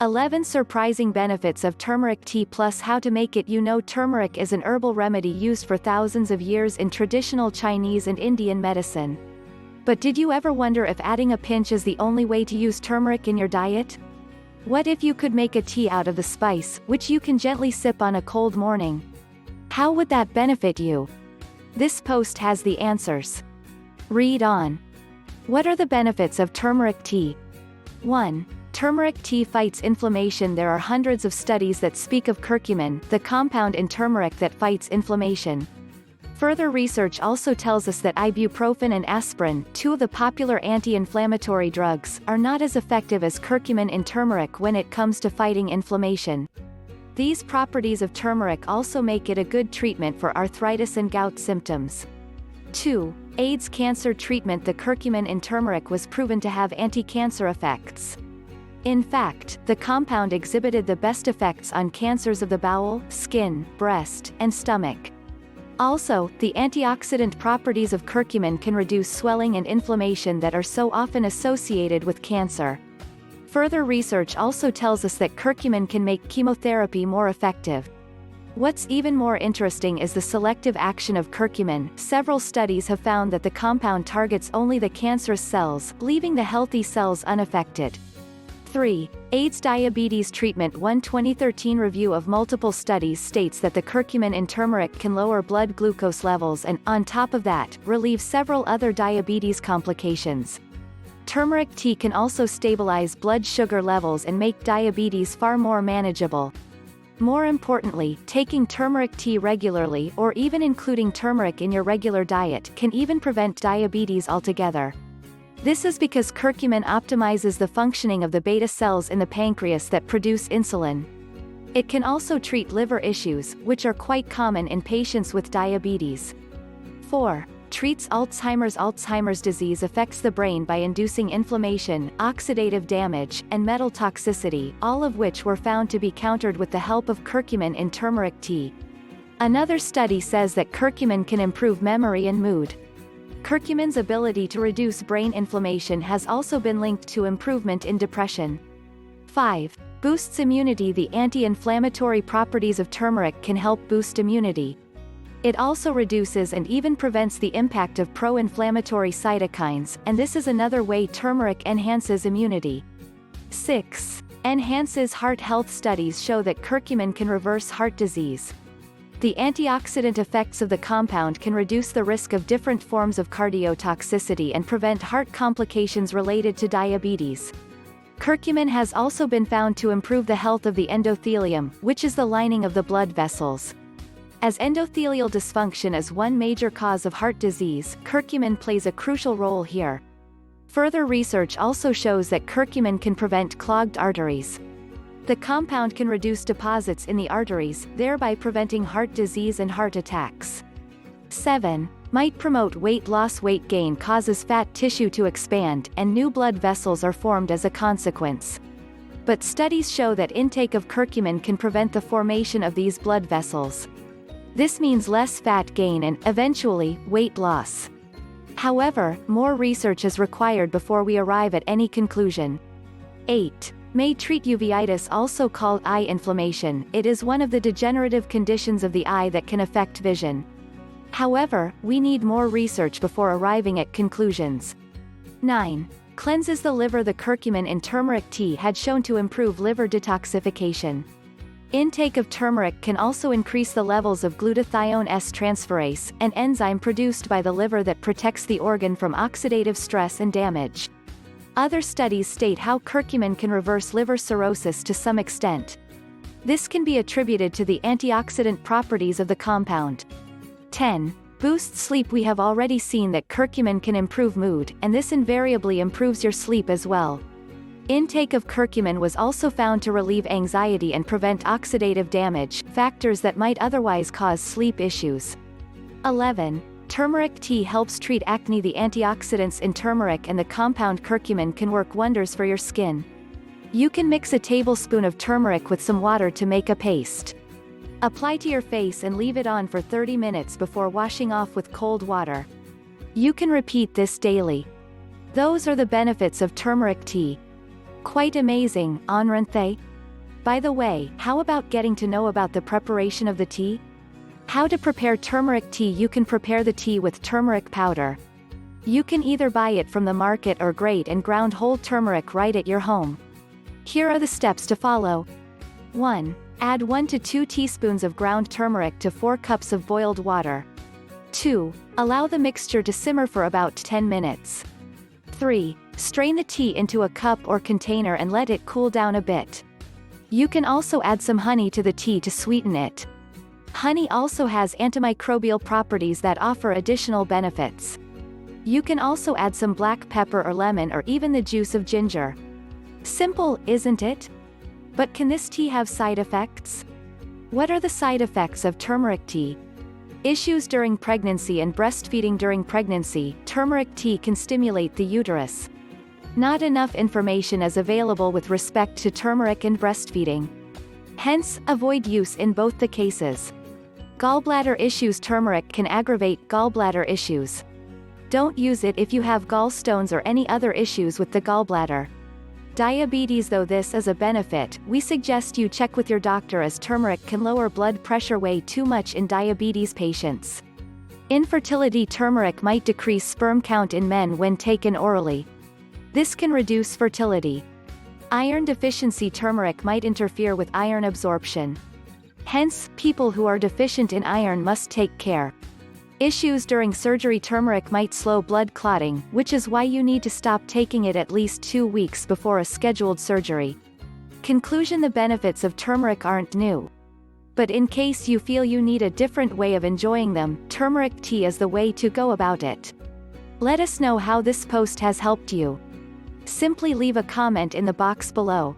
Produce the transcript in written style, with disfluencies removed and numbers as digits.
11 Surprising benefits of turmeric tea plus how to make it. Turmeric is an herbal remedy used for thousands of years in traditional Chinese and Indian medicine. But did you ever wonder if adding a pinch is the only way to use turmeric in your diet? What if you could make a tea out of the spice, which you can gently sip on a cold morning? How would that benefit you? This post has the answers. Read on. What are the benefits of turmeric tea? 1. Turmeric tea fights inflammation. There are hundreds of studies that speak of curcumin, the compound in turmeric that fights inflammation. Further research also tells us that ibuprofen and aspirin, two of the popular anti-inflammatory drugs, are not as effective as curcumin in turmeric when it comes to fighting inflammation. These properties of turmeric also make it a good treatment for arthritis and gout symptoms. 2. AIDS cancer treatment. The curcumin in turmeric was proven to have anti-cancer effects. In fact, the compound exhibited the best effects on cancers of the bowel, skin, breast, and stomach. Also, the antioxidant properties of curcumin can reduce swelling and inflammation that are so often associated with cancer. Further research also tells us that curcumin can make chemotherapy more effective. What's even more interesting is the selective action of curcumin. Several studies have found that the compound targets only the cancerous cells, leaving the healthy cells unaffected. 3. AIDS diabetes treatment. One 2013 review of multiple studies states that the curcumin in turmeric can lower blood glucose levels and, on top of that, relieve several other diabetes complications. Turmeric tea can also stabilize blood sugar levels and make diabetes far more manageable. More importantly, taking turmeric tea regularly or even including turmeric in your regular diet can even prevent diabetes altogether. This is because curcumin optimizes the functioning of the beta cells in the pancreas that produce insulin. It can also treat liver issues, which are quite common in patients with diabetes. 4. Treats Alzheimer's. Alzheimer's disease affects the brain by inducing inflammation, oxidative damage, and metal toxicity, all of which were found to be countered with the help of curcumin in turmeric tea. Another study says that curcumin can improve memory and mood. Curcumin's ability to reduce brain inflammation has also been linked to improvement in depression. 5. Boosts immunity. The anti-inflammatory properties of turmeric can help boost immunity. It also reduces and even prevents the impact of pro-inflammatory cytokines, and this is another way turmeric enhances immunity. 6. Enhances heart health. Studies show that curcumin can reverse heart disease. The antioxidant effects of the compound can reduce the risk of different forms of cardiotoxicity and prevent heart complications related to diabetes. Curcumin has also been found to improve the health of the endothelium, which is the lining of the blood vessels. As endothelial dysfunction is one major cause of heart disease, curcumin plays a crucial role here. Further research also shows that curcumin can prevent clogged arteries. The compound can reduce deposits in the arteries, thereby preventing heart disease and heart attacks. 7. Might promote weight loss. Weight gain causes fat tissue to expand, and new blood vessels are formed as a consequence. But studies show that intake of curcumin can prevent the formation of these blood vessels. This means less fat gain and, eventually, weight loss. However, more research is required before we arrive at any conclusion. 8. May treat uveitis, also called eye inflammation. It is one of the degenerative conditions of the eye that can affect vision. However, we need more research before arriving at conclusions. 9. Cleanses the liver. The curcumin in turmeric tea had shown to improve liver detoxification. Intake of turmeric can also increase the levels of glutathione S-transferase, an enzyme produced by the liver that protects the organ from oxidative stress and damage. Other studies state how curcumin can reverse liver cirrhosis to some extent. This can be attributed to the antioxidant properties of the compound. 10. Boosts sleep. We have already seen that curcumin can improve mood, and this invariably improves your sleep as well. Intake of curcumin was also found to relieve anxiety and prevent oxidative damage, factors that might otherwise cause sleep issues. 11. Turmeric tea helps treat acne. The antioxidants in turmeric and the compound curcumin can work wonders for your skin. You can mix a tablespoon of turmeric with some water to make a paste. Apply to your face and leave it on for 30 minutes before washing off with cold water. You can repeat this daily. Those are the benefits of turmeric tea. Quite amazing, aren't they? By the way, how about getting to know about the preparation of the tea? How to prepare turmeric tea. You can prepare the tea with turmeric powder. You can either buy it from the market or grate and ground whole turmeric right at your home. Here are the steps to follow. 1. Add 1 to 2 teaspoons of ground turmeric to 4 cups of boiled water. 2. Allow the mixture to simmer for about 10 minutes. 3. Strain the tea into a cup or container and let it cool down a bit. You can also add some honey to the tea to sweeten it. Honey also has antimicrobial properties that offer additional benefits. You can also add some black pepper or lemon or even the juice of ginger. Simple, isn't it? But can this tea have side effects? What are the side effects of turmeric tea? Issues during pregnancy and breastfeeding. During pregnancy, turmeric tea can stimulate the uterus. Not enough information is available with respect to turmeric and breastfeeding. Hence, avoid use in both the cases. Gallbladder issues. Turmeric can aggravate gallbladder issues. Don't use it if you have gallstones or any other issues with the gallbladder. Diabetes. Though this is a benefit, we suggest you check with your doctor as turmeric can lower blood pressure way too much in diabetes patients. Infertility. Turmeric might decrease sperm count in men when taken orally. This can reduce fertility. Iron deficiency. Turmeric might interfere with iron absorption. Hence, people who are deficient in iron must take care. Issues during surgery. Turmeric might slow blood clotting, which is why you need to stop taking it at least 2 weeks before a scheduled surgery. Conclusion: the benefits of turmeric aren't new. But in case you feel you need a different way of enjoying them, turmeric tea is the way to go about it. Let us know how this post has helped you. Simply leave a comment in the box below.